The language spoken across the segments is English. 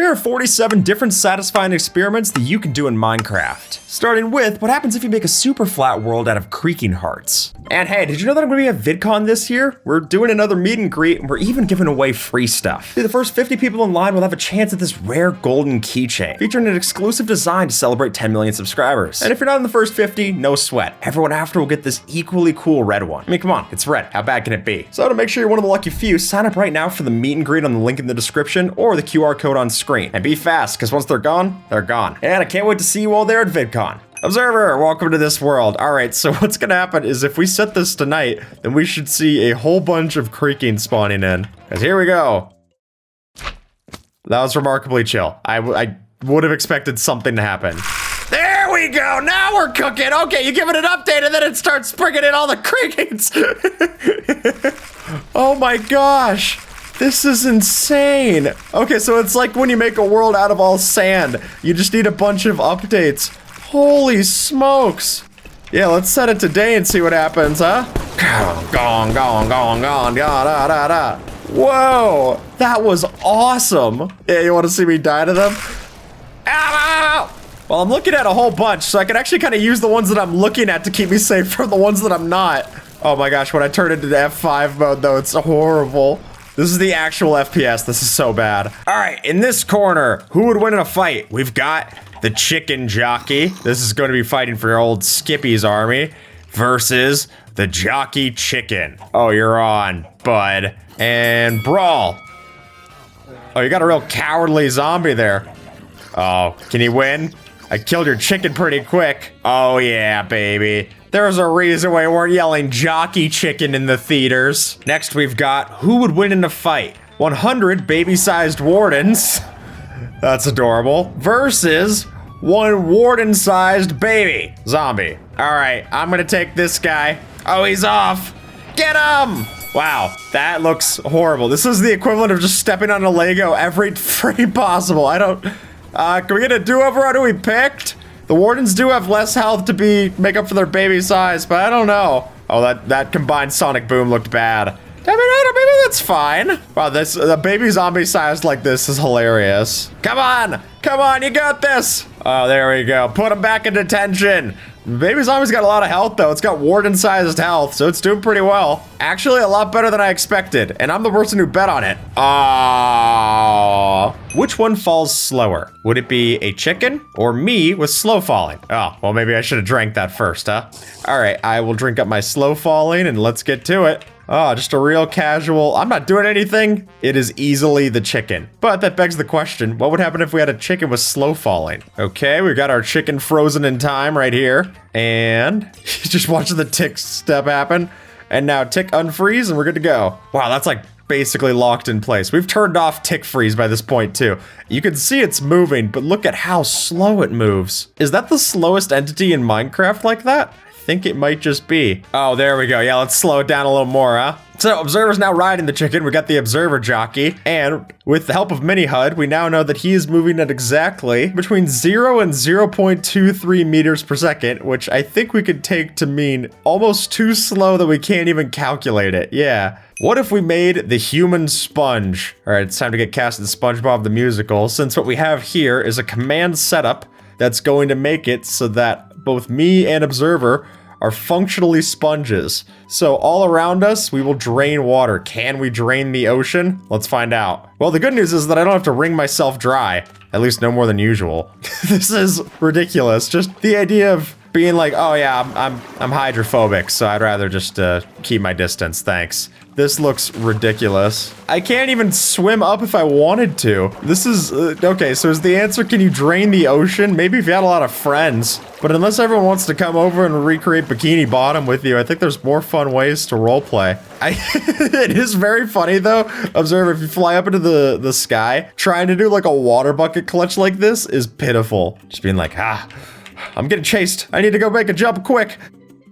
there are 47 different satisfying experiments that you can do in Minecraft. Starting with, what happens if you make a super flat world out of creaking hearts? And hey, did you know that I'm gonna be at VidCon this year? We're doing another meet and greet, and we're even giving away free stuff. The first 50 people in line will have a chance at this rare golden keychain, featuring an exclusive design to celebrate 10 million subscribers. And if you're not in the first 50, no sweat. Everyone after will get this equally cool red one. I mean, come on, it's red. How bad can it be? So to make sure you're one of the lucky few, sign up right now for the meet and greet on the link in the description or the QR code on screen. And be fast, because once they're gone, they're gone. And I can't wait to see you all there at VidCon. Observer, welcome to this world. All right, so what's gonna happen is if we set this tonight, then we should see a whole bunch of creaking spawning in. Because here we go. That was remarkably chill. I would have expected something to happen. There we go, now we're cooking. Okay, you give it an update and then it starts bringing in all the creakings. Oh my gosh. This is insane. Okay, so it's like when you make a world out of all sand. You just need a bunch of updates. Holy smokes. Yeah, let's set it today and see what happens, huh? Gong, gong, gong, gong, da, da, da, da. Whoa, that was awesome. Yeah, you want to see me die to them? Ow! Well, I'm looking at a whole bunch, so I can actually kind of use the ones that I'm looking at to keep me safe from the ones that I'm not. Oh my gosh, when I turn into the F5 mode, though, it's horrible. This is the actual FPS. This is so bad. All right, in this corner, who would win in a fight? We've got the chicken jockey. This is going to be fighting for your old Skippy's army versus the jockey chicken. Oh, you're on, bud. And brawl. Oh, you got a real cowardly zombie there. Oh, can he win? I killed your chicken pretty quick. Oh yeah, baby. There's a reason why we weren't yelling jockey chicken in the theaters. Next we've got who would win in a fight? 100 baby-sized wardens. That's adorable. Versus one warden-sized baby zombie. All right, I'm gonna take this guy. Oh, he's off. Get him! Wow, that looks horrible. This is the equivalent of just stepping on a Lego every frame possible. I don't... can we get a do-over on who we picked? The wardens do have less health to make up for their baby size, but I don't know. Oh, that combined sonic boom looked bad. I mean, maybe that's fine. Wow, the baby zombie sized like this is hilarious. Come on, you got this. Oh, there we go. Put him back in detention. Baby zombie's got a lot of health though. It's got warden-sized health, so it's doing pretty well. Actually, a lot better than I expected, and I'm the person who bet on it. Which one falls slower? Would it be a chicken or me with slow falling? Oh, well, maybe I should have drank that first, huh? All right, I will drink up my slow falling and let's get to it. Oh, just a real casual, I'm not doing anything. It is easily the chicken. But that begs the question, what would happen if we had a chicken with slow falling? Okay, we've got our chicken frozen in time right here. And just watch the tick step happen. And now tick unfreeze and we're good to go. Wow, that's like basically locked in place. We've turned off tick freeze by this point too. You can see it's moving, but look at how slow it moves. Is that the slowest entity in Minecraft like that? I think it might just be. Oh, there we go. Yeah, let's slow it down a little more, huh? So, Observer's now riding the chicken. We got the Observer jockey. And with the help of Mini-HUD, we now know that he is moving at exactly between 0 and 0.23 meters per second, which I think we could take to mean almost too slow that we can't even calculate it. Yeah. What if we made the human sponge? All right, it's time to get cast in SpongeBob the Musical, since what we have here is a command setup that's going to make it so that both me and Observer are functionally sponges. So all around us, we will drain water. Can we drain the ocean? Let's find out. Well, the good news is that I don't have to wring myself dry. At least no more than usual. This is ridiculous. Just the idea of being like, oh yeah, I'm hydrophobic, so I'd rather just keep my distance, thanks. This looks ridiculous. I can't even swim up if I wanted to. This is, okay, so is the answer, can you drain the ocean? Maybe if you had a lot of friends. But unless everyone wants to come over and recreate Bikini Bottom with you, I think there's more fun ways to roleplay. It is very funny though. Observe, if you fly up into the sky, trying to do like a water bucket clutch like this is pitiful. Just being like, I'm getting chased. I need to go make a jump quick.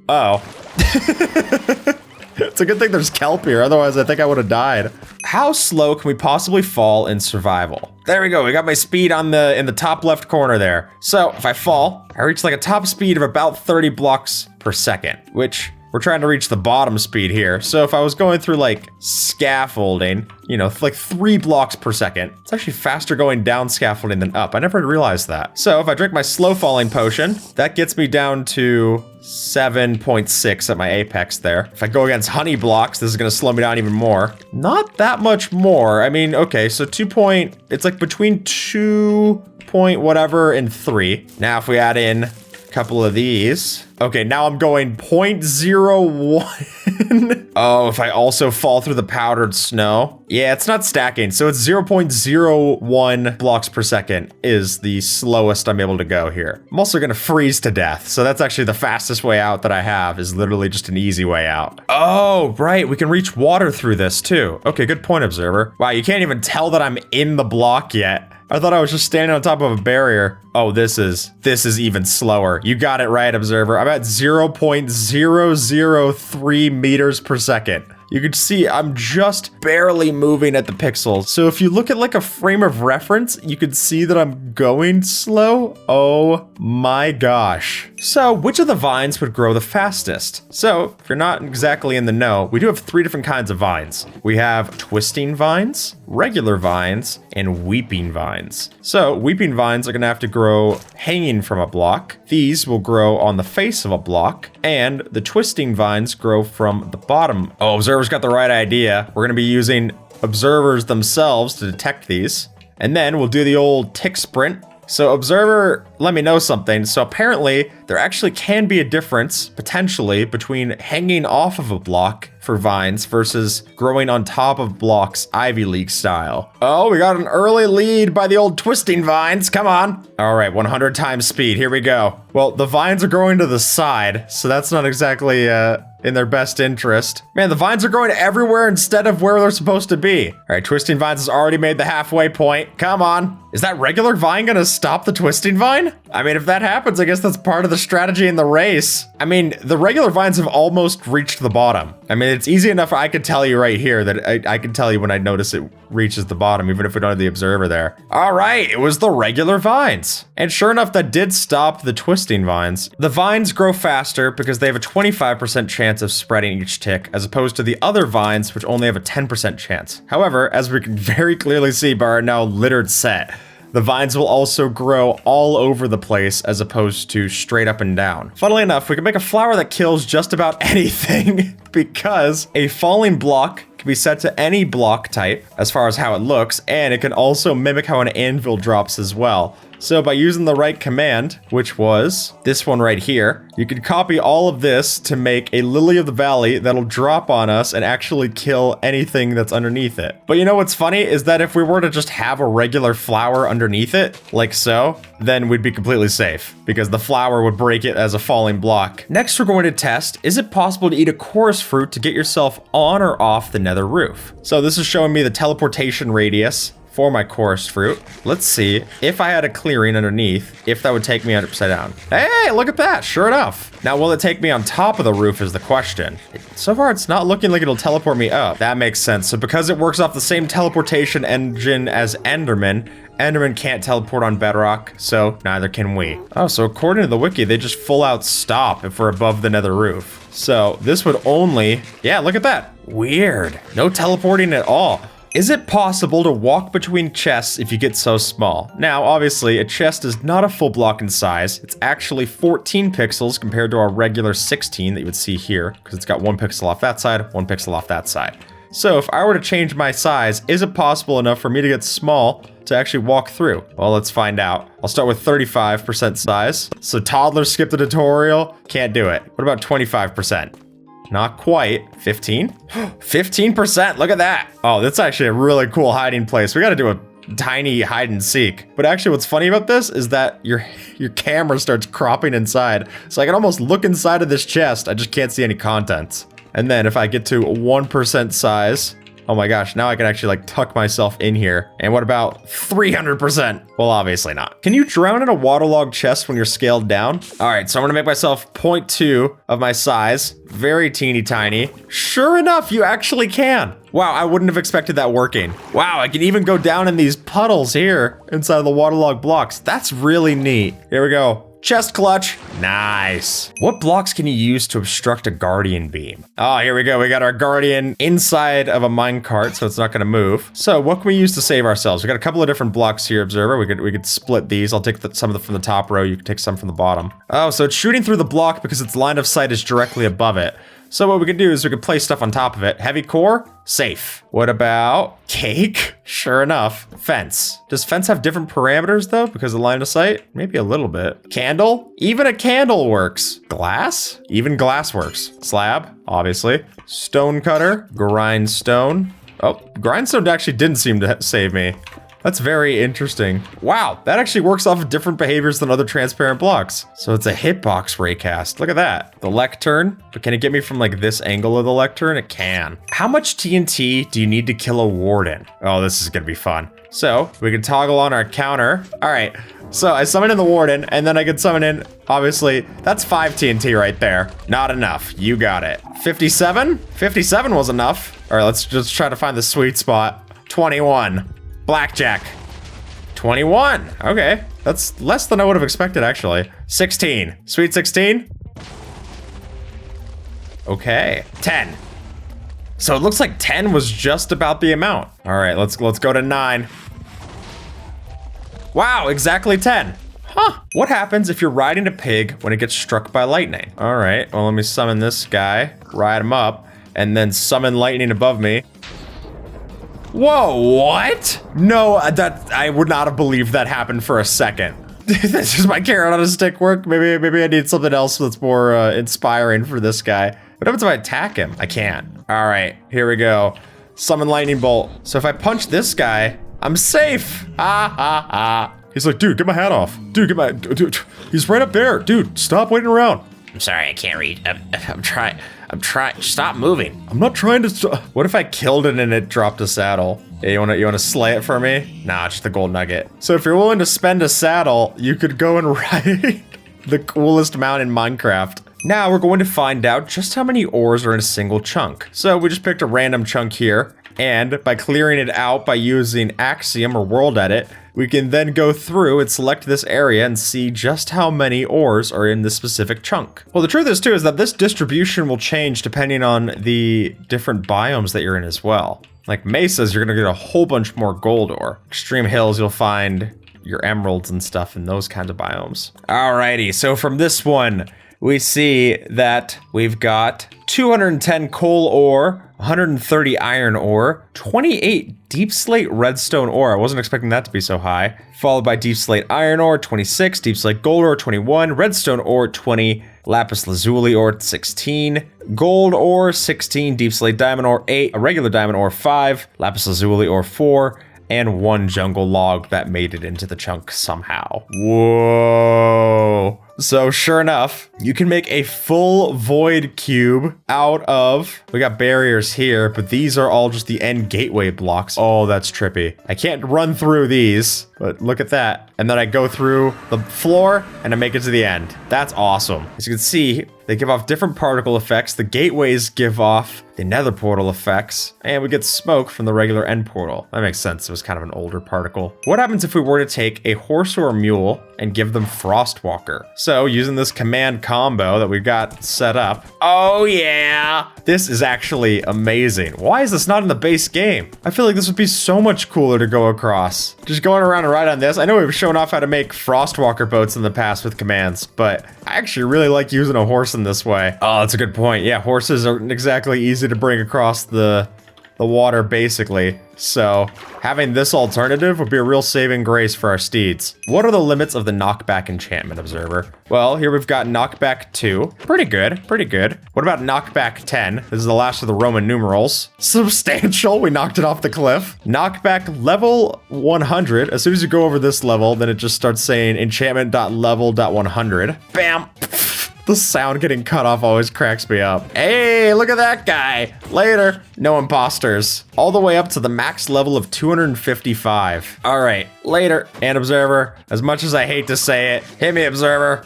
Uh oh. It's a good thing there's kelp here, otherwise I think I would have died. How slow can we possibly fall in survival? There we go, we got my speed in the top left corner there. So if I fall, I reach like a top speed of about 30 blocks per second, which we're trying to reach the bottom speed here. So if I was going through like scaffolding, you know, like 3 blocks per second, it's actually faster going down scaffolding than up. I never realized that. So if I drink my slow falling potion, that gets me down to 7.6 at my apex there. If I go against honey blocks, this is going to slow me down even more. Not that much more. I mean, okay, so it's like between 2 point whatever and 3. Now if we add in a couple of these. Okay, now I'm going 0.01. Oh, if I also fall through the powdered snow. Yeah, it's not stacking. So it's 0.01 blocks per second is the slowest I'm able to go here. I'm also going to freeze to death. So that's actually the fastest way out that I have, is literally just an easy way out. Oh, right. We can reach water through this too. Okay, good point, Observer. Wow, you can't even tell that I'm in the block yet. I thought I was just standing on top of a barrier. Oh, this is even slower. You got it right, Observer. I'm at 0.003 meters per second. You can see I'm just barely moving at the pixels. So if you look at like a frame of reference, you can see that I'm going slow. Oh my gosh. So which of the vines would grow the fastest? So if you're not exactly in the know, we do have 3 different kinds of vines. We have twisting vines, regular vines, and weeping vines. So weeping vines are gonna have to grow hanging from a block. These will grow on the face of a block, and the twisting vines grow from the bottom. Oh, Observer's got the right idea. We're gonna be using observers themselves to detect these. And then we'll do the old tick sprint. So Observer, let me know something. So apparently there actually can be a difference, potentially, between hanging off of a block for vines versus growing on top of blocks, Ivy League style. Oh, we got an early lead by the old twisting vines. Come on. All right, 100 times speed. Here we go. Well, the vines are growing to the side, so that's not exactly in their best interest. Man, the vines are growing everywhere instead of where they're supposed to be. All right, twisting vines has already made the halfway point. Come on. Is that regular vine gonna stop the twisting vine? I mean, if that happens, I guess that's part of the strategy in the race. I mean, the regular vines have almost reached the bottom. I mean, it's easy enough. I could tell you right here that I can tell you when I notice it reaches the bottom, even if we don't have the observer there. All right, it was the regular vines. And sure enough, that did stop the twisting vines. The vines grow faster because they have a 25% chance of spreading each tick, as opposed to the other vines, which only have a 10% chance. However, as we can very clearly see by our now littered set, the vines will also grow all over the place as opposed to straight up and down. Funnily enough, we can make a flower that kills just about anything because a falling block can be set to any block type as far as how it looks, and it can also mimic how an anvil drops as well. So by using the right command, which was this one right here, you can copy all of this to make a lily of the valley that'll drop on us and actually kill anything that's underneath it. But you know what's funny is that if we were to just have a regular flower underneath it, like so, then we'd be completely safe because the flower would break it as a falling block. Next, we're going to test, is it possible to eat a chorus fruit to get yourself on or off the nether roof? So this is showing me the teleportation radius for my chorus fruit. Let's see if I had a clearing underneath, if that would take me upside down. Hey, look at that, sure enough. Now, will it take me on top of the roof is the question. So far, it's not looking like it'll teleport me up. That makes sense. So because it works off the same teleportation engine as Enderman, Enderman can't teleport on bedrock, so neither can we. Oh, so according to the wiki, they just full out stop if we're above the nether roof. So this would only, yeah, look at that. Weird, no teleporting at all. Is it possible to walk between chests if you get so small? Now, obviously, a chest is not a full block in size. It's actually 14 pixels compared to our regular 16 that you would see here, because it's got 1 pixel off that side, 1 pixel off that side. So if I were to change my size, is it possible enough for me to get small to actually walk through? Well, let's find out. I'll start with 35% size. So toddlers skip the tutorial, can't do it. What about 25%? Not quite. 15? 15%, look at that. Oh, that's actually a really cool hiding place. We gotta do a tiny hide and seek. But actually what's funny about this is that your camera starts cropping inside. So I can almost look inside of this chest. I just can't see any contents. And then if I get to 1% size, oh my gosh, now I can actually like tuck myself in here. And what about 300%? Well, obviously not. Can you drown in a waterlogged chest when you're scaled down? All right, so I'm gonna make myself 0.2 of my size. Very teeny tiny. Sure enough, you actually can. Wow, I wouldn't have expected that working. Wow, I can even go down in these puddles here inside of the waterlogged blocks. That's really neat. Here we go. Chest clutch. Nice. What blocks can you use to obstruct a guardian beam? Oh, here we go. We got our guardian inside of a minecart, so it's not going to move. So what can we use to save ourselves? We got a couple of different blocks here, Observer. We could split these. I'll take some of them from the top row. You can take some from the bottom. Oh, so it's shooting through the block because its line of sight is directly above it. So what we can do is we can place stuff on top of it. Heavy core, safe. What about cake? Sure enough. Fence. Does fence have different parameters though because of line of sight? Maybe a little bit. Candle? Even a candle works. Glass? Even glass works. Slab, obviously. Stone cutter, grindstone. Oh, grindstone actually didn't seem to save me. That's very interesting. Wow, that actually works off of different behaviors than other transparent blocks. So it's a hitbox raycast. Look at that. The lectern, but can it get me from like this angle of the lectern? It can. How much TNT do you need to kill a warden? Oh, this is gonna be fun. So we can toggle on our counter. All right, so I summon in the warden and then I can summon in, obviously, that's 5 TNT right there. Not enough, you got it. 57? 57 was enough. All right, let's just try to find the sweet spot. 21. Blackjack. 21. Okay. That's less than I would have expected, actually. 16. Sweet 16. Okay. 10. So it looks like 10 was just about the amount. All right, let's go to 9. Wow, exactly 10. Huh. What happens if you're riding a pig when it gets struck by lightning? All right, well, let me summon this guy, ride him up, and then summon lightning above me. Whoa, what? No, that I would not have believed that happened for a second. This is my carrot on a stick work. Maybe I need something else that's more inspiring for this guy. What happens if I attack him? I can't. All right, here we go. Summon lightning bolt. So if I punch this guy, I'm safe. Ha ha ha. He's like, dude, get my hat off. Dude, dude, he's right up there. Dude, stop waiting around. I'm sorry, I can't read. I'm trying. Stop moving. I'm not trying to. What if I killed it and it dropped a saddle? Yeah, you wanna slay it for me? Nah, just the gold nugget. So if you're willing to spend a saddle, you could go and ride the coolest mount in Minecraft. Now we're going to find out just how many ores are in a single chunk. So we just picked a random chunk here, and by clearing it out by using Axiom or World Edit, we can then go through and select this area and see just how many ores are in this specific chunk. Well, the truth is too is that this distribution will change depending on the different biomes that you're in as well. Like mesas, you're gonna get a whole bunch more gold ore. Extreme hills, you'll find your emeralds and stuff in those kinds of biomes. Alrighty, so from this one, we see that we've got 210 coal ore, 130 iron ore, 28 deep slate redstone ore. I wasn't expecting that to be so high. Followed by deep slate iron ore, 26, deep slate gold ore, 21, redstone ore, 20, lapis lazuli ore, 16, gold ore, 16, deep slate diamond ore, 8, a regular diamond ore, 5, lapis lazuli ore, 4, and 1 jungle log that made it into the chunk somehow. Whoa. So sure enough, you can make a full void cube out of, we got barriers here, but these are all just the end gateway blocks. Oh, that's trippy. I can't run through these, but look at that. And then I go through the floor and I make it to the end. That's awesome. As you can see, they give off different particle effects. The gateways give off the nether portal effects, and we get smoke from the regular end portal. That makes sense. It was kind of an older particle. What happens if we were to take a horse or a mule and give them Frostwalker? So using this command combo that we've got set up. Oh yeah. This is actually amazing. Why is this not in the base game? I feel like this would be so much cooler to go across. Just going around and ride on this. I know we've shown off how to make Frostwalker boats in the past with commands, but I actually really like using a horse in this way. Oh, that's a good point. Yeah, horses aren't exactly easy to bring across the water, basically. So having this alternative would be a real saving grace for our steeds. What are the limits of the knockback enchantment, Observer? Well, here we've got knockback 2. Pretty good, pretty good. What about knockback 10? This is the last of the Roman numerals. Substantial, we knocked it off the cliff. Knockback level 100. As soon as you go over this level, then it just starts saying enchantment.level.100. Bam! The sound getting cut off always cracks me up. Hey, look at that guy. Later. No imposters. All the way up to the max level of 255. All right, later. And Observer, as much as I hate to say it, hit me, Observer.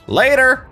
Later.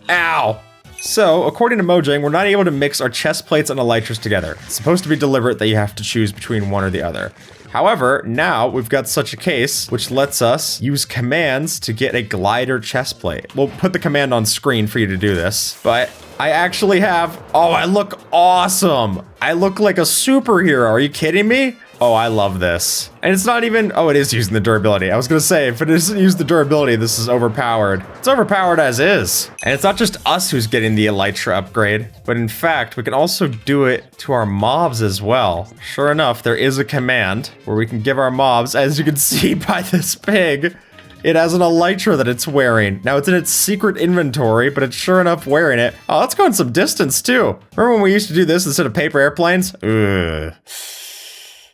Ow. So, according to Mojang, we're not able to mix our chest plates and elytras together. It's supposed to be deliberate that you have to choose between one or the other. However, now we've got such a case, which lets us use commands to get a glider chest plate. We'll put the command on screen for you to do this, but I actually have, oh, I look awesome. I look like a superhero. Are you kidding me? Oh, I love this. And it's not even, oh, it is using the durability. I was gonna say, if it doesn't use the durability, this is overpowered. It's overpowered as is. And it's not just us who's getting the Elytra upgrade, but in fact, we can also do it to our mobs as well. Sure enough, there is a command where we can give our mobs, as you can see by this pig, it has an Elytra that it's wearing. Now, it's in its secret inventory, but it's sure enough wearing it. Oh, let's go in some distance, too. Remember when we used to do this instead of paper airplanes? Ugh.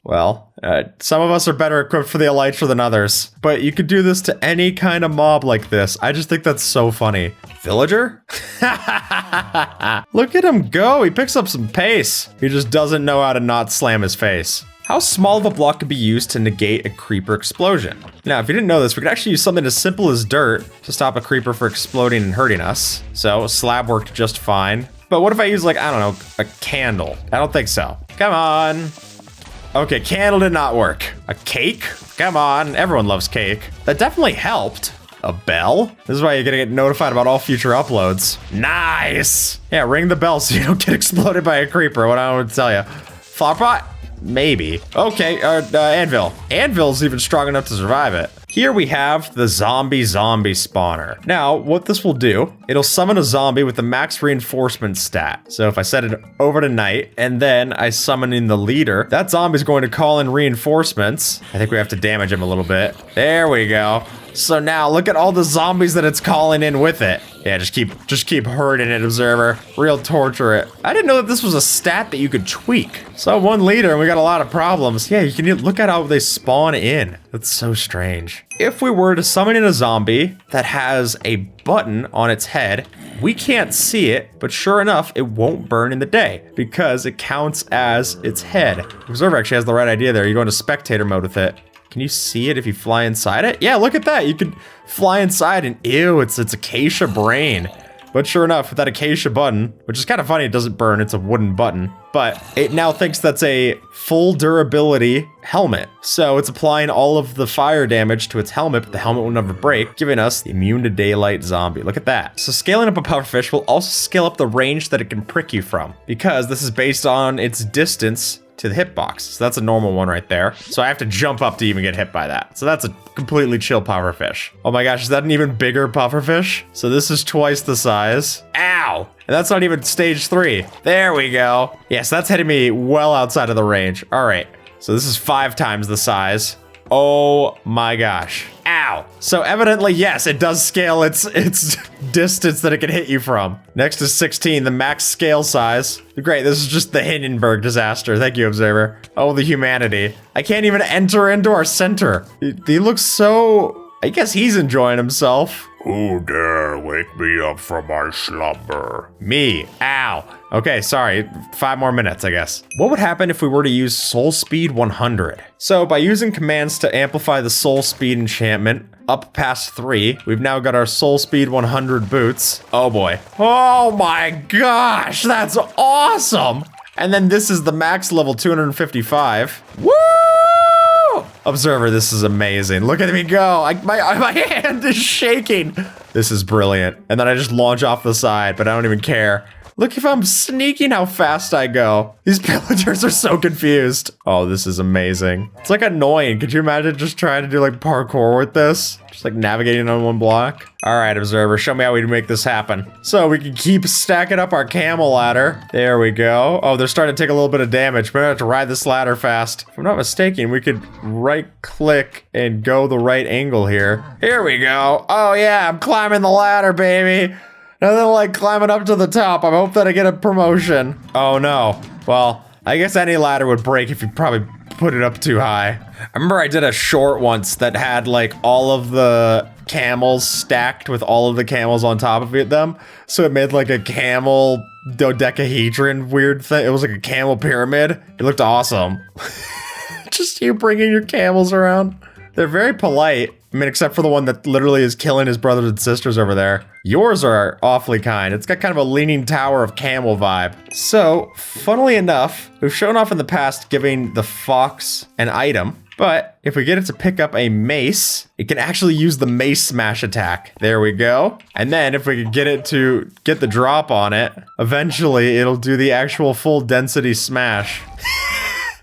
Well, some of us are better equipped for the Elytra than others. But you could do this to any kind of mob like this. I just think that's so funny. Villager? Look at him go. He picks up some pace. He just doesn't know how to not slam his face. How small of a block could be used to negate a creeper explosion? Now, if you didn't know this, we could actually use something as simple as dirt to stop a creeper from exploding and hurting us. So, a slab worked just fine. But what if I use, like, I don't know, a candle? I don't think so. Come on. Okay, candle did not work. A cake? Come on, everyone loves cake. That definitely helped. A bell? This is why you're gonna get notified about all future uploads. Nice! Yeah, ring the bell so you don't get exploded by a creeper, what I want to tell you. Flower pot? Maybe. Okay, anvil. Anvil's even strong enough to survive it. Here we have the zombie spawner. Now, what this will do, it'll summon a zombie with the max reinforcement stat. So if I set it over to night, and then I summon in the leader, that zombie's going to call in reinforcements. I think we have to damage him a little bit. There we go. So now, look at all the zombies that it's calling in with it. Yeah, just keep hurting it, Observer. Real torture it. I didn't know that this was a stat that you could tweak. So one leader, and we got a lot of problems. Yeah, you can look at how they spawn in. That's so strange. If we were to summon in a zombie that has a button on its head, we can't see it, but sure enough, it won't burn in the day because it counts as its head. Observer actually has the right idea there. You go into spectator mode with it. Can you see it if you fly inside it? Yeah, look at that. You can fly inside and ew, it's acacia brain. But sure enough, with that acacia button, which is kind of funny, it doesn't burn, it's a wooden button, but it now thinks that's a full durability helmet. So it's applying all of the fire damage to its helmet, but the helmet will never break, giving us the immune to daylight zombie. Look at that. So scaling up a pufferfish will also scale up the range that it can prick you from, because this is based on its distance to the hitbox. So that's a normal one right there. So I have to jump up to even get hit by that. So that's a completely chill pufferfish. Oh my gosh, is that an even bigger pufferfish? So this is twice the size. Ow! And that's not even stage 3. There we go. Yeah, so that's hitting me well outside of the range. All right, so this is 5 times the size. Oh my gosh. Ow. So evidently, yes, it does scale its distance that it can hit you from. Next is 16, the max scale size. Great, this is just the Hindenburg disaster. Thank you, Observer. Oh, the humanity. I can't even enter into our center. He looks so... I guess he's enjoying himself. Who dare wake me up from my slumber? Me. Ow. Okay, sorry. 5 more minutes, I guess. What would happen if we were to use Soul Speed 100? So by using commands to amplify the Soul Speed enchantment up past 3, we've now got our Soul Speed 100 boots. Oh boy. Oh my gosh, that's awesome. And then this is the max level 255. Woo! Observer, this is amazing. Look at me go. My hand is shaking. This is brilliant. And then I just launch off the side, but I don't even care. Look, if I'm sneaking how fast I go. These pillagers are so confused. Oh, this is amazing. It's like annoying. Could you imagine just trying to do like parkour with this? Just like navigating on one block. All right, Observer, show me how we make this happen. So we can keep stacking up our camel ladder. There we go. Oh, they're starting to take a little bit of damage. We're gonna have to ride this ladder fast. If I'm not mistaken, we could right click and go the right angle here. Here we go. Oh yeah, I'm climbing the ladder, baby. Nothing like climbing up to the top. I hope that I get a promotion. Oh no. Well, I guess any ladder would break if you probably put it up too high. I remember I did a short once that had like all of the camels stacked with all of the camels on top of them. So it made like a camel dodecahedron weird thing. It was like a camel pyramid. It looked awesome. Just you bringing your camels around. They're very polite. I mean, except for the one that literally is killing his brothers and sisters over there. Yours are awfully kind. It's got kind of a leaning tower of camel vibe. So, funnily enough, we've shown off in the past giving the fox an item, But if we get it to pick up a mace, it can actually use the mace smash attack. There we go. And then if we can get it to get the drop on it, eventually it'll do the actual full density smash.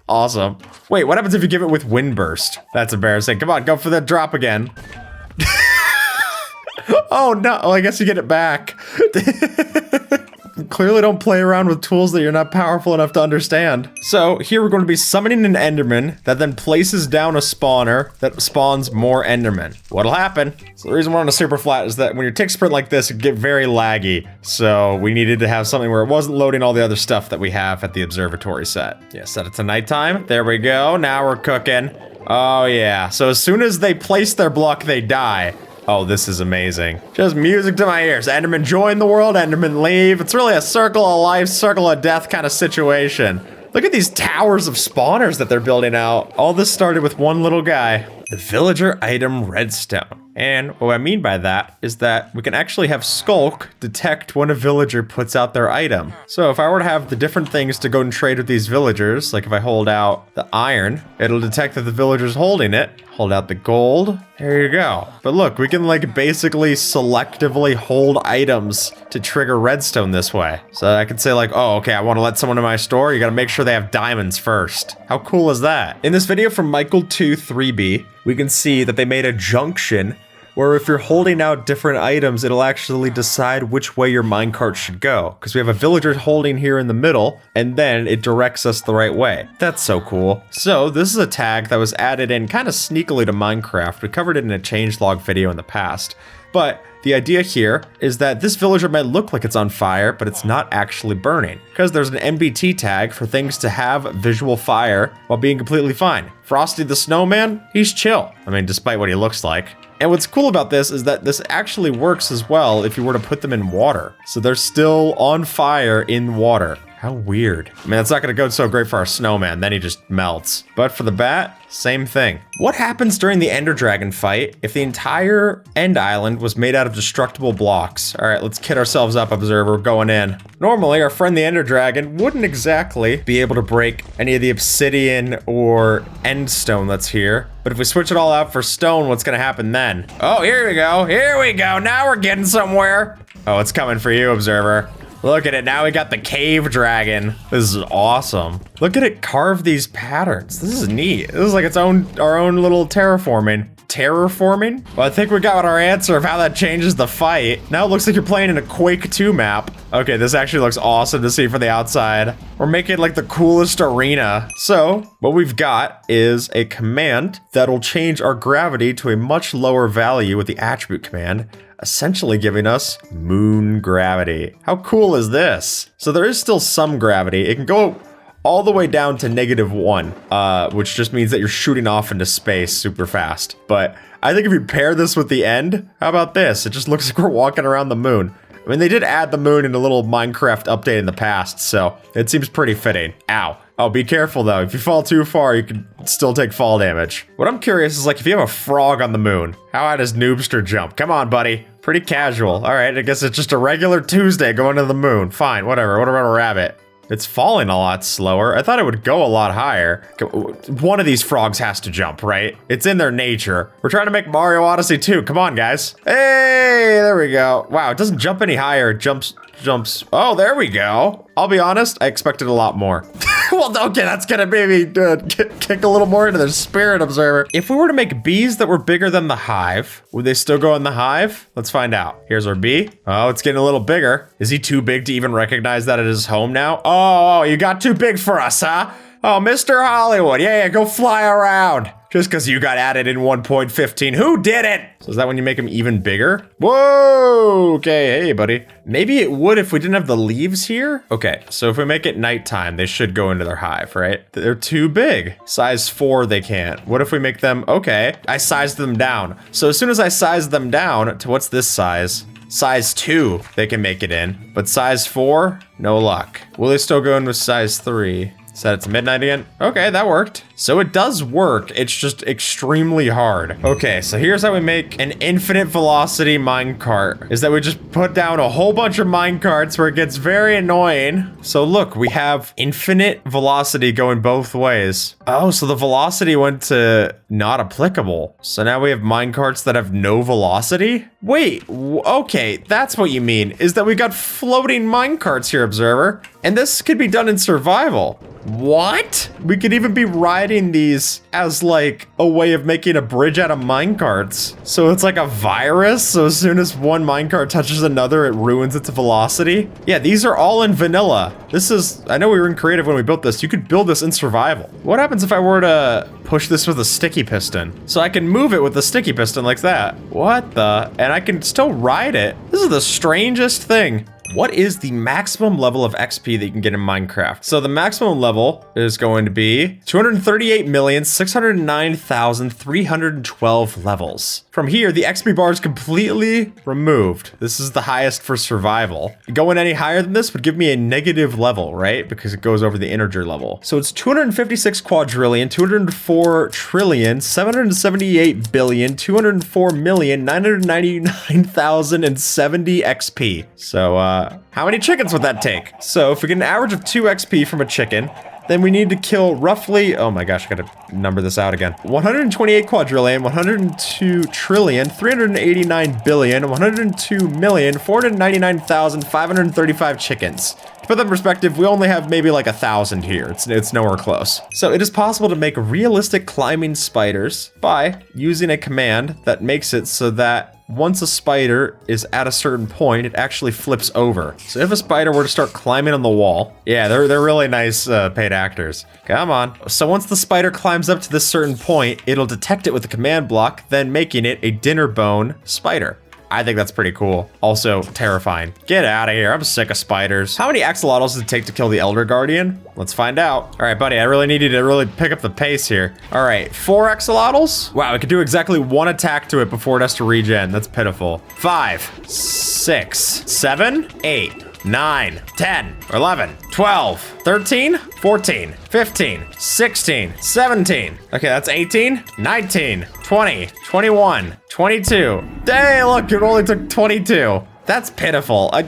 Awesome. Wait, what happens if you give it with wind burst? That's embarrassing. Come on, go for that drop again. Oh no, well, I guess you get it back. Clearly don't play around with tools that you're not powerful enough to understand. So here we're going to be summoning an Enderman that then places down a spawner that spawns more Endermen. What'll happen? So the reason we're on a super flat is that when your tick sprint like this, it get very laggy. So we needed to have something where it wasn't loading all the other stuff that we have at the observatory set. Yeah, set it to nighttime. There we go. Now we're cooking. Oh yeah. So as soon as they place their block, they die. Oh, this is amazing. Just music to my ears. Enderman join the world, Enderman leave. It's really a circle of life, circle of death kind of situation. Look at these towers of spawners that they're building out. All this started with one little guy. The villager item redstone. And what I mean by that is that we can actually have Skulk detect when a villager puts out their item. So if I were to have the different things to go and trade with these villagers, like if I hold out the iron, it'll detect that the villager's holding it. Hold out the gold. There you go. But look, we can like basically selectively hold items to trigger redstone this way. So I can say like, oh, okay, I want to let someone in my store. You got to make sure they have diamonds first. How cool is that? In this video from Michael23B, we can see that they made a junction where if you're holding out different items, it'll actually decide which way your minecart should go. Because we have a villager holding here in the middle, and then it directs us the right way. That's so cool. So this is a tag that was added in kind of sneakily to Minecraft. We covered it in a changelog video in the past. But the idea here is that this villager might look like it's on fire, but it's not actually burning. Because there's an NBT tag for things to have visual fire while being completely fine. Frosty the Snowman, he's chill. I mean, despite what he looks like. And what's cool about this is that this actually works as well if you were to put them in water. So they're still on fire in water. How weird. I mean, that's not gonna go so great for our snowman, then he just melts. But for the bat, same thing. What happens during the Ender Dragon fight if the entire End Island was made out of destructible blocks? All right, let's kit ourselves up, Observer, going in. Normally, our friend the Ender Dragon wouldn't exactly be able to break any of the obsidian or end stone that's here. But if we switch it all out for stone, what's gonna happen then? Oh, here we go, here we go. Now we're getting somewhere. Oh, it's coming for you, Observer. Look at it, now we got the cave dragon. This is awesome. Look at it carve these patterns. This is neat. This is like our own little terraforming. Terraforming? Well, I think we got our answer of how that changes the fight. Now it looks like you're playing in a Quake 2 map. Okay, this actually looks awesome to see from the outside. We're making like the coolest arena. So, what we've got is a command that'll change our gravity to a much lower value with the attribute command, essentially giving us moon gravity. How cool is this? So there is still some gravity. It can go all the way down to -1, which just means that you're shooting off into space super fast. But I think if you pair this with the end, how about this? It just looks like we're walking around the moon. I mean, they did add the moon in a little Minecraft update in the past, so it seems pretty fitting. Ow. Oh, be careful though. If you fall too far, you can still take fall damage. What I'm curious is like, if you have a frog on the moon, how high does Noobster jump? Come on, buddy. Pretty casual. All right, I guess it's just a regular Tuesday going to the moon. Fine, whatever. What about a rabbit? It's falling a lot slower. I thought it would go a lot higher. One of these frogs has to jump, right? It's in their nature. We're trying to make Mario Odyssey 2. Come on, guys. Hey, there we go. Wow, it doesn't jump any higher. It jumps. Oh, there we go. I'll be honest, I expected a lot more. Well, okay, that's gonna maybe kick a little more into the spirit, Observer. If we were to make bees that were bigger than the hive, would they still go in the hive? Let's find out. Here's our bee. Oh, it's getting a little bigger. Is he too big to even recognize that it is home now? Oh, you got too big for us, huh? Oh, Mr. Hollywood, yeah, go fly around. Just because you got added in 1.15. Who did it? So is that when you make them even bigger? Whoa, okay, hey, buddy. Maybe it would if we didn't have the leaves here? Okay, so if we make it nighttime, they should go into their hive, right? They're too big. Size 4, they can't. What if we make them, okay, I sized them down. So as soon as I size them down to what's this size? Size 2, they can make it in. But size 4, no luck. Will they still go in with size 3? Set it to midnight again. Okay, that worked. So it does work. It's just extremely hard. Okay, so here's how we make an infinite velocity minecart. Is that we just put down a whole bunch of minecarts where it gets very annoying. So look, we have infinite velocity going both ways. Oh, so the velocity went to not applicable. So now we have minecarts that have no velocity? Wait, okay, that's what you mean, is that we got floating minecarts here, Observer. And this could be done in survival. What? We could even be riding these as like a way of making a bridge out of minecarts. So it's like a virus. So as soon as one minecart touches another, it ruins its velocity. Yeah, these are all in vanilla. This is, I know we were in creative when we built this. You could build this in survival. What happens if I were to push this with a sticky piston? So I can move it with the sticky piston like that. What the? And I can still ride it. This is the strangest thing. What is the maximum level of XP that you can get in Minecraft? So the maximum level is going to be 238,609,312 levels. From here, the XP bar is completely removed. This is the highest for survival. Going any higher than this would give me a negative level, right? Because it goes over the integer level. So it's 256 quadrillion, 204 trillion, 778 billion, 204,999,070 XP. So, how many chickens would that take? So if we get an average of 2 XP from a chicken, then we need to kill roughly, oh my gosh, I gotta number this out again. 128 quadrillion, 102 trillion, 389 billion, 102,499,535 chickens. To put that in perspective, we only have maybe like 1,000 here. It's nowhere close. So it is possible to make realistic climbing spiders by using a command that makes it so that once a spider is at a certain point, it actually flips over. So if a spider were to start climbing on the wall, yeah, they're really nice paid actors. Come on. So once the spider climbs up to this certain point, it'll detect it with a command block, then making it a dinner bone spider. I think that's pretty cool. Also terrifying. Get out of here. I'm sick of spiders. How many axolotls does it take to kill the Elder Guardian? Let's find out. All right, buddy, I really need you to really pick up the pace here. All right, 4 axolotls? Wow, we could do exactly 1 attack to it before it has to regen. That's pitiful. 5, 6, 7, 8. 9, 10, 11, 12, 13, 14, 15, 16, 17. Okay, that's 18, 19, 20, 21, 22. Dang, look, it only took 22. That's pitiful. I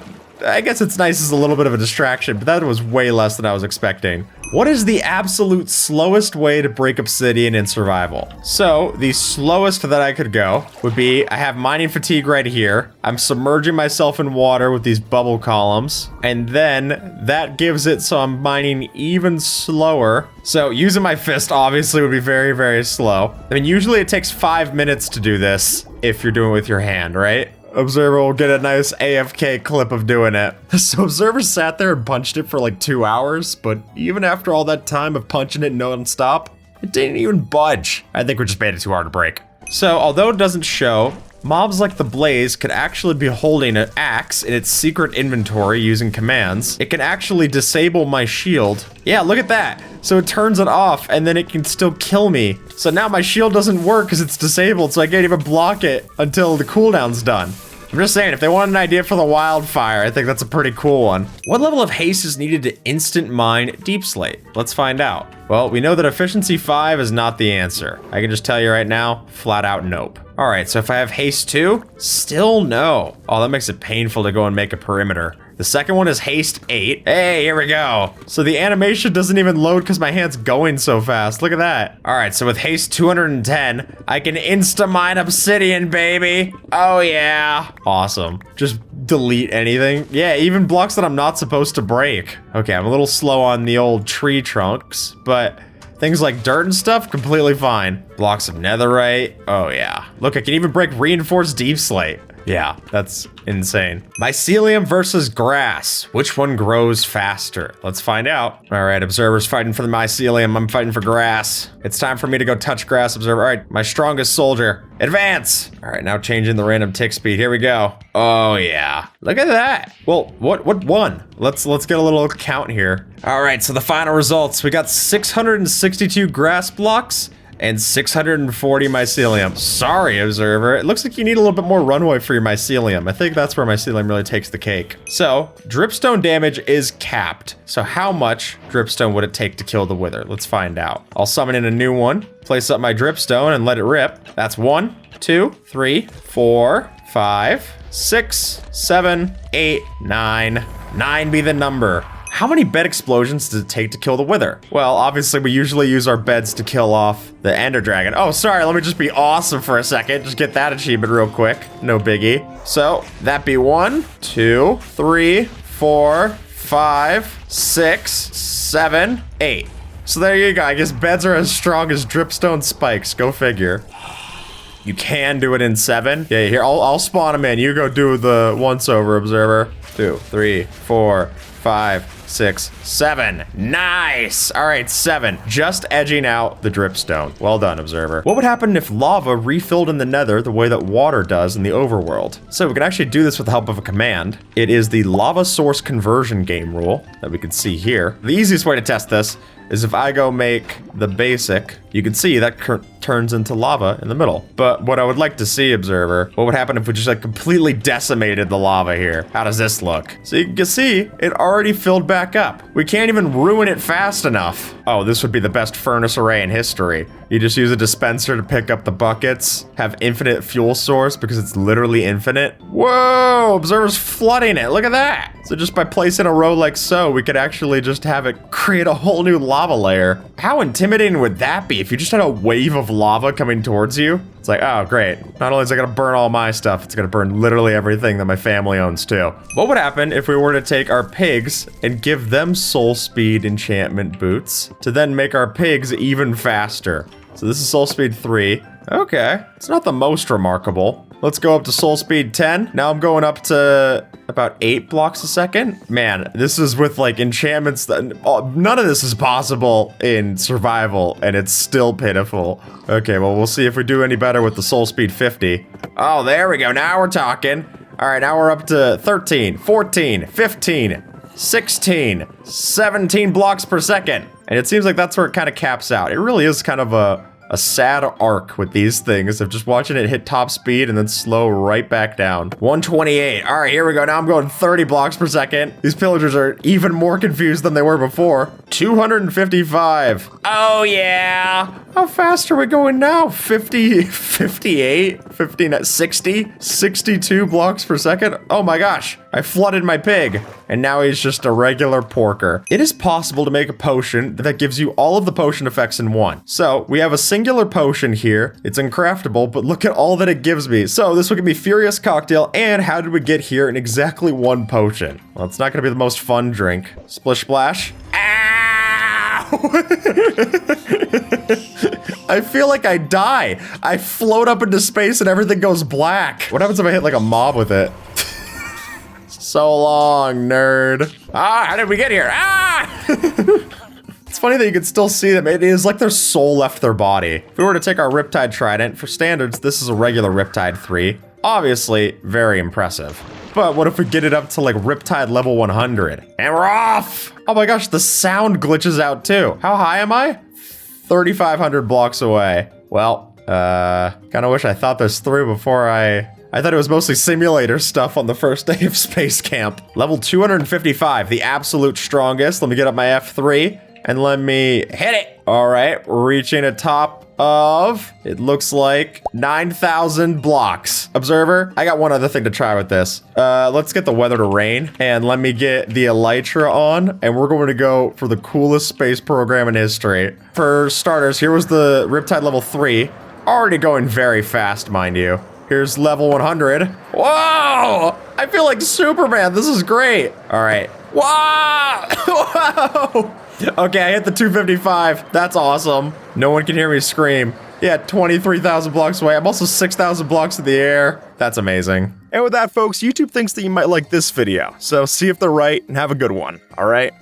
guess it's nice as a little bit of a distraction, but that was way less than I was expecting. What is the absolute slowest way to break obsidian in survival? So the slowest that I could go would be, I have mining fatigue right here. I'm submerging myself in water with these bubble columns. And then that gives it so I'm mining even slower. So using my fist obviously would be very, very slow. I mean, usually it takes 5 minutes to do this if you're doing it with your hand, right? Observer will get a nice AFK clip of doing it. So Observer sat there and punched it for like 2 hours, but even after all that time of punching it non-stop, it didn't even budge. I think we just made it too hard to break. So although it doesn't show, mobs like the Blaze could actually be holding an axe in its secret inventory using commands. It can actually disable my shield. Yeah, look at that. So it turns it off and then it can still kill me. So now my shield doesn't work because it's disabled, so I can't even block it until the cooldown's done. I'm just saying, if they want an idea for the wildfire, I think that's a pretty cool one. What level of haste is needed to instant mine deep slate? Let's find out. Well, we know that efficiency 5 is not the answer. I can just tell you right now, flat out nope. All right, so if I have haste 2, still no. Oh, that makes it painful to go and make a perimeter. The second one is haste 8. Hey, here we go. So the animation doesn't even load because my hand's going so fast. Look at that. All right, so with haste 210, I can insta-mine obsidian, baby. Oh yeah. Awesome. Just delete anything. Yeah, even blocks that I'm not supposed to break. Okay, I'm a little slow on the old tree trunks, but things like dirt and stuff, completely fine. Blocks of netherite. Oh yeah. Look, I can even break reinforced deep slate. Yeah, that's insane. Mycelium versus grass. Which one grows faster? Let's find out. All right, Observer's fighting for the mycelium. I'm fighting for grass. It's time for me to go touch grass, Observer. All right, my strongest soldier. Advance. All right, now changing the random tick speed. Here we go. Oh yeah, look at that. Well, what won? Let's get a little count here. All right, so the final results. We got 662 grass blocks and 640 mycelium. Sorry, observer. It looks like you need a little bit more runway for your mycelium. I think that's where mycelium really takes the cake. So, dripstone damage is capped. So how much dripstone would it take to kill the wither? Let's find out. I'll summon in a new one, place up my dripstone, and let it rip. That's 1, 2, 3, 4, 5, 6, 7, 8, 9. 9 be the number. How many bed explosions does it take to kill the wither? Well, obviously we usually use our beds to kill off the ender dragon. Oh, sorry, let me just be awesome for a second. Just get that achievement real quick. No biggie. So, that be 1, 2, 3, 4, 5, 6, 7, 8. So there you go. I guess beds are as strong as dripstone spikes. Go figure. You can do it in 7. Yeah, here, I'll spawn them in. You go do the once-over, observer. 2, 3, 4, 5, 6, 7. Nice! All right, 7. Just edging out the dripstone. Well done, observer. What would happen if lava refilled in the nether the way that water does in the overworld? So we can actually do this with the help of a command. It is the lava source conversion game rule that we can see here. The easiest way to test this is if I go make the basic, you can see that turns into lava in the middle. But what I would like to see, observer, what would happen if we just like completely decimated the lava here? How does this look? So you can see it already filled back up. We can't even ruin it fast enough. Oh, this would be the best furnace array in history. You just use a dispenser to pick up the buckets, have infinite fuel source because it's literally infinite. Whoa, observer's flooding it. Look at that. So just by placing a row like so, we could actually just have it create a whole new lava layer. How intimidating would that be if you just had a wave of lava coming towards you? It's like, oh, great. Not only is it gonna burn all my stuff, it's gonna burn literally everything that my family owns too. What would happen if we were to take our pigs and give them soul speed enchantment boots to then make our pigs even faster? So this is soul speed 3. Okay, it's not the most remarkable. Let's go up to soul speed 10. Now I'm going up to about 8 blocks a second. Man, this is with like enchantments that none of this is possible in survival and it's still pitiful. Okay, well, we'll see if we do any better with the soul speed 50. Oh, there we go. Now we're talking. All right, now we're up to 13, 14, 15, 16, 17 blocks per second. And it seems like that's where it kind of caps out. It really is kind of a sad arc with these things of just watching it hit top speed and then slow right back down. 128. All right, here we go. Now I'm going 30 blocks per second. These pillagers are even more confused than they were before. 255. Oh, yeah. How fast are we going now? 50, 58, 59, 60, 62 blocks per second. Oh my gosh. I flooded my pig, and now he's just a regular porker. It is possible to make a potion that gives you all of the potion effects in one. So we have a singular potion here. It's uncraftable, but look at all that it gives me. So this will give me Furious Cocktail, and how did we get here in exactly one potion? Well, it's not gonna be the most fun drink. Splish Splash. Ow! I feel like I die. I float up into space and everything goes black. What happens if I hit like a mob with it? So long, nerd. Ah, how did we get here? Ah! It's funny that you can still see them. It is like their soul left their body. If we were to take our Riptide Trident, for standards, this is a regular Riptide 3. Obviously, very impressive. But what if we get it up to like Riptide level 100? And we're off! Oh my gosh, the sound glitches out too. How high am I? 3,500 blocks away. Well, kinda wish I thought this through before I thought it was mostly simulator stuff on the first day of space camp. Level 255, the absolute strongest. Let me get up my F3 and let me hit it. All right, we're reaching a top of, it looks like 9,000 blocks. Observer, I got one other thing to try with this. Let's get the weather to rain and let me get the Elytra on, and we're going to go for the coolest space program in history. For starters, here was the Riptide level 3. Already going very fast, mind you. Here's level 100. Whoa! I feel like Superman. This is great. All right. Wow! Whoa! Okay, I hit the 255. That's awesome. No one can hear me scream. Yeah, 23,000 blocks away. I'm also 6,000 blocks in the air. That's amazing. And with that, folks, YouTube thinks that you might like this video. So see if they're right and have a good one. All right?